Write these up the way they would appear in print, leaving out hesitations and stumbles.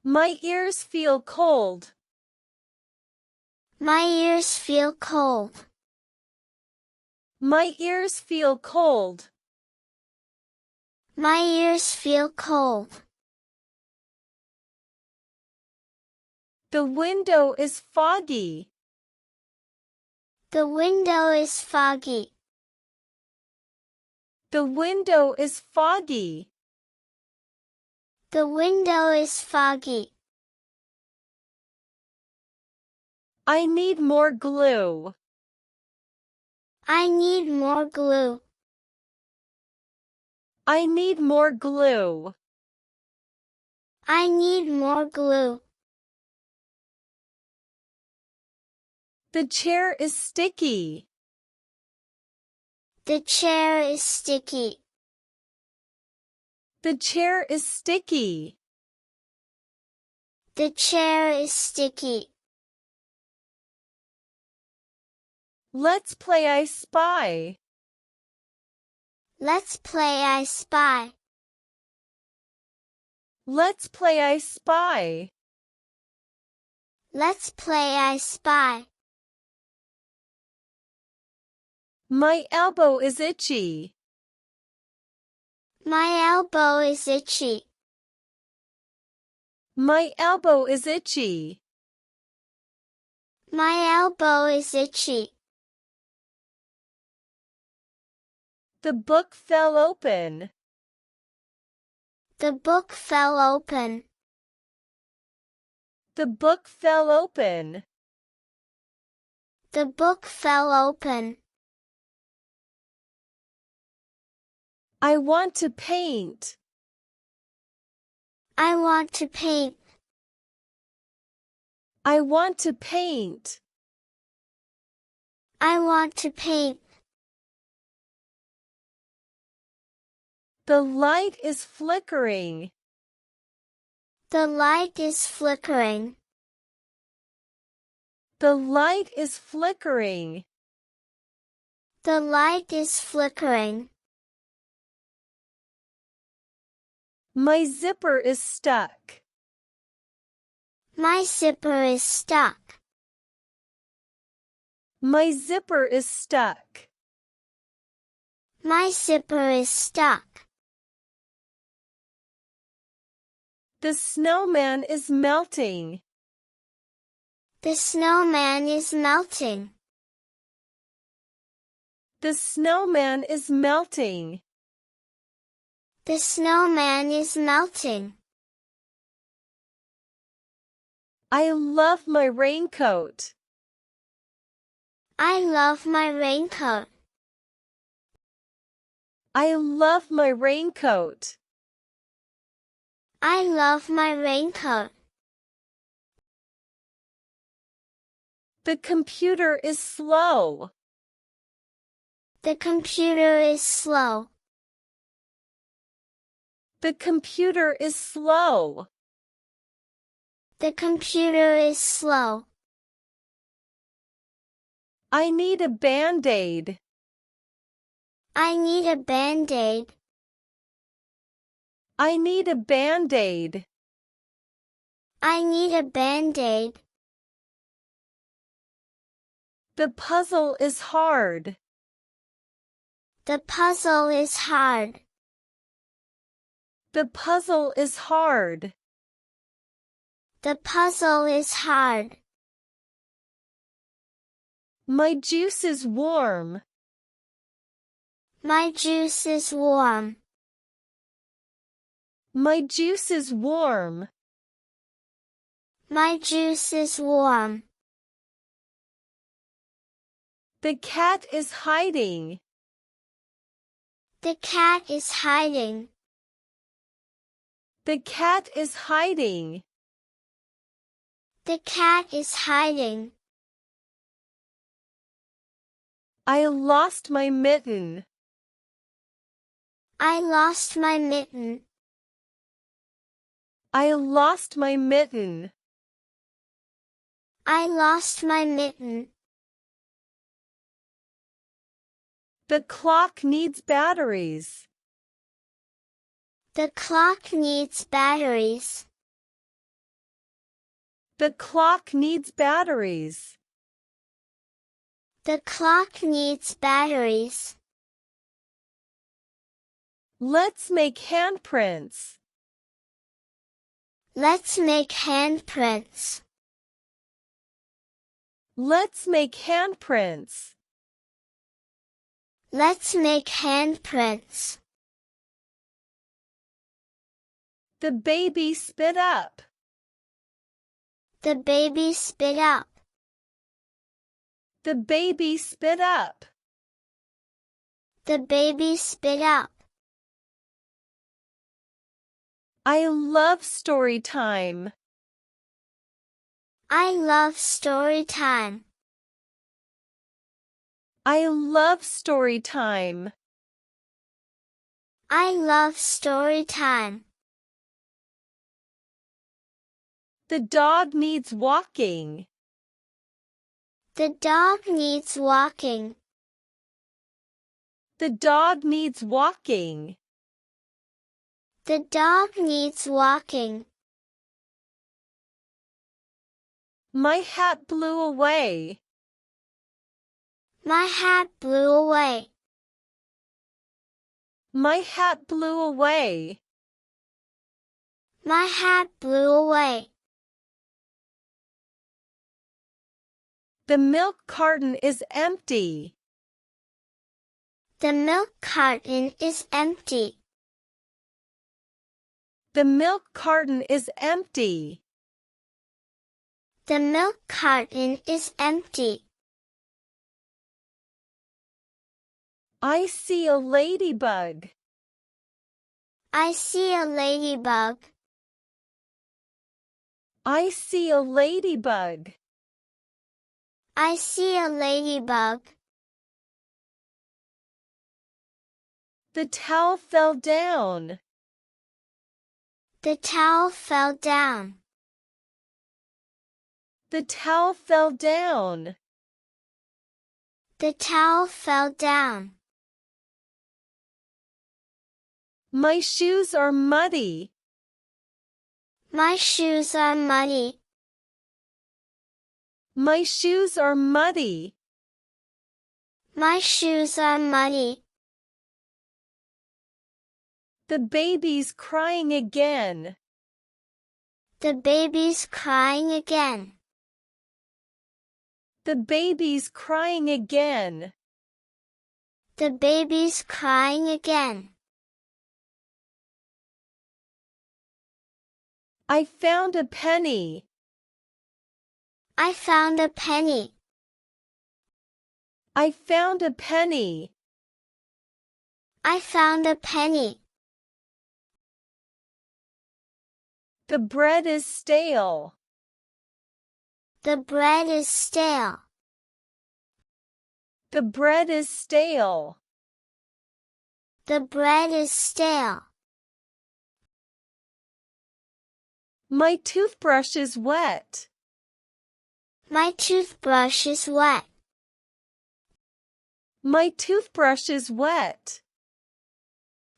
My ears feel cold. My ears feel cold. My ears feel cold. My ears feel cold. The window is foggy. The window is foggy. The window is foggy. The window is foggy. I need more glue. I need more glue. I need more glue. I need more glue. The chair is sticky. The chair is sticky. The chair is sticky. The chair is sticky. Let's play I Spy. Let's play I Spy. Let's play I Spy. Let's play I Spy. My elbow is itchy. My elbow is itchy. My elbow is itchy. My elbow is itchy. The book fell open. The book fell open. The book fell open. The book fell open. I want to paint. I want to paint. I want to paint. I want to paint. The light is flickering. The light is flickering. The light is flickering. The light is flickering. My zipper is stuck. My zipper is stuck. My zipper is stuck. My zipper is stuck. The snowman is melting. The snowman is melting. The snowman is melting. The snowman is melting. I love my raincoat. I love my raincoat. I love my raincoat. I love my raincoat. The computer is slow. The computer is slow. The computer is slow. The computer is slow. I need a Band-Aid. I need a Band-Aid. I need a Band-Aid. I need a Band-Aid. The puzzle is hard. The puzzle is hard. The puzzle is hard. The puzzle is hard. My juice is warm. My juice is warm. My juice is warm. My juice is warm. The cat is hiding. The cat is hiding. The cat is hiding. The cat is hiding. I lost my mitten. I lost my mitten. I lost my mitten. I lost my mitten. The clock needs batteries. The clock needs batteries. The clock needs batteries. The clock needs batteries. Let's make handprints. Let's make handprints. Let's make handprints. Let's make handprints. The baby spit up. The baby spit up. The baby spit up. The baby spit up. I love story time. I love story time. I love story time. I love story time. The dog needs walking. The dog needs walking. The dog needs walking. The dog needs walking. My hat blew away. My hat blew away. My hat blew away. My hat blew away. The milk carton is empty. The milk carton is empty. The milk carton is empty. The milk carton is empty. I see a ladybug. I see a ladybug. I see a ladybug. I see a ladybug. The towel fell down. The towel fell down. The towel fell down. The towel fell down. My shoes are muddy. My shoes are muddy. My shoes are muddy. My shoes are muddy. The baby's crying again. The baby's crying again. The baby's crying again. The baby's crying again. I found a penny. I found a penny. I found a penny. I found a penny. The bread is stale. The bread is stale. The bread is stale. The bread is stale. My toothbrush is wet. My toothbrush is wet. My toothbrush is wet.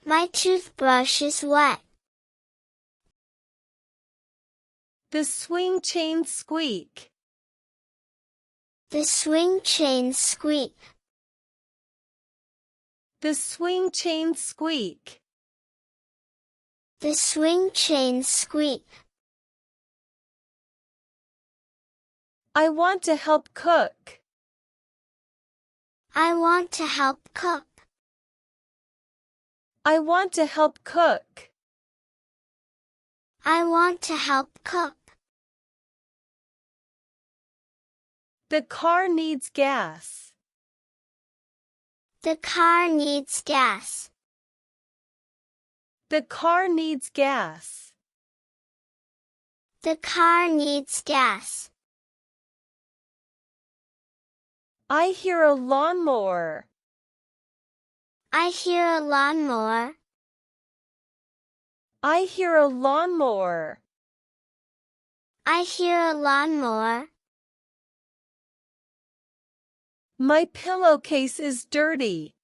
My toothbrush is wet. The swing chains squeak. The swing chains squeak. The swing chains squeak. The swing chains squeak. I want to help cook. I want to help cook. I want to help cook. I want to help cook. The car needs gas. The car needs gas. The car needs gas. The car needs gas. I hear a lawnmower. I hear a lawnmower. I hear a lawnmower. I hear a lawnmower. My pillowcase is dirty.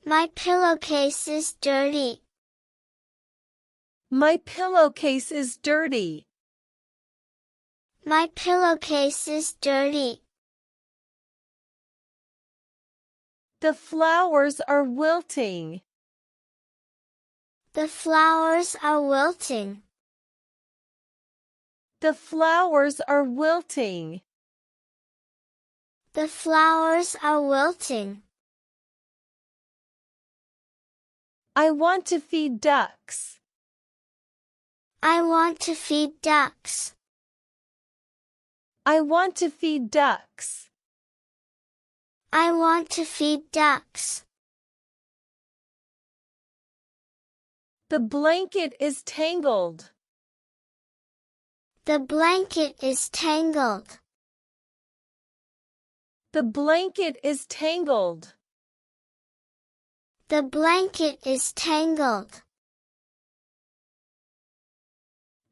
My pillowcase is dirty. My pillowcase is dirty. My pillowcase is dirty. The flowers are wilting. The flowers are wilting. The flowers are wilting. The flowers are wilting. I want to feed ducks. I want to feed ducks. I want to feed ducks. I want to feed ducks. The blanket is tangled. The blanket is tangled. The blanket is tangled. The blanket is tangled.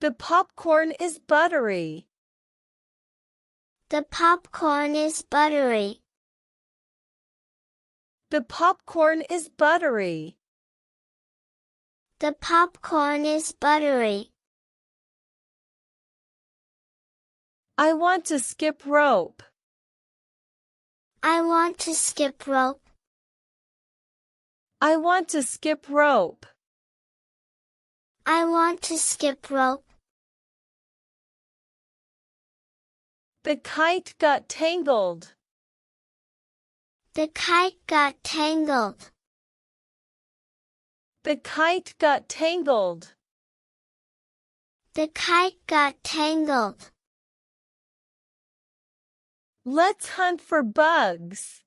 The popcorn is buttery. The popcorn is buttery. The popcorn is buttery. The popcorn is buttery. I want to skip rope. I want to skip rope. I want to skip rope. I want to skip rope. The kite got tangled. The kite got tangled. The kite got tangled. The kite got tangled. Let's hunt for bugs.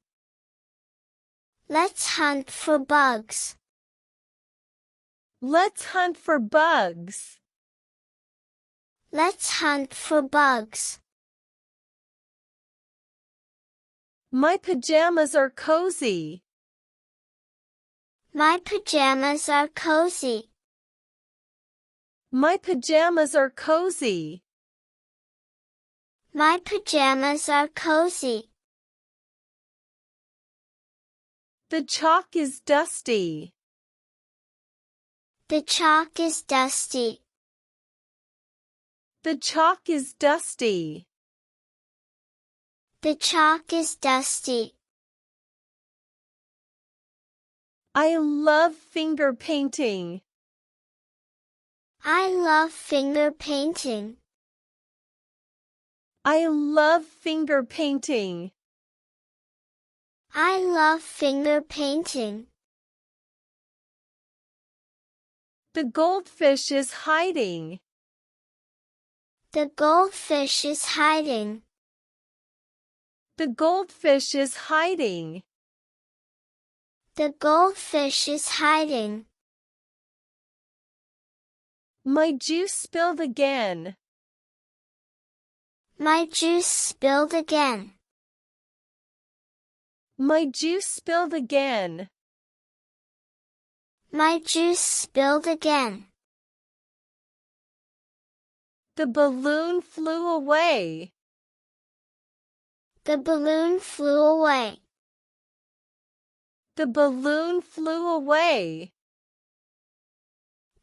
Let's hunt for bugs. Let's hunt for bugs. Let's hunt for bugs. My pajamas are cozy. My pajamas are cozy. My pajamas are cozy. My pajamas are cozy. The chalk is dusty. The chalk is dusty. The chalk is dusty. The chalk is dusty. I love finger painting. I love finger painting. I love finger painting. I love finger painting. The goldfish is hiding. The goldfish is hiding. The goldfish is hiding. The goldfish is hiding. My juice spilled again. My juice spilled again. My juice spilled again. My juice spilled again. The balloon flew away. The balloon flew away. The balloon flew away.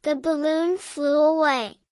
The balloon flew away.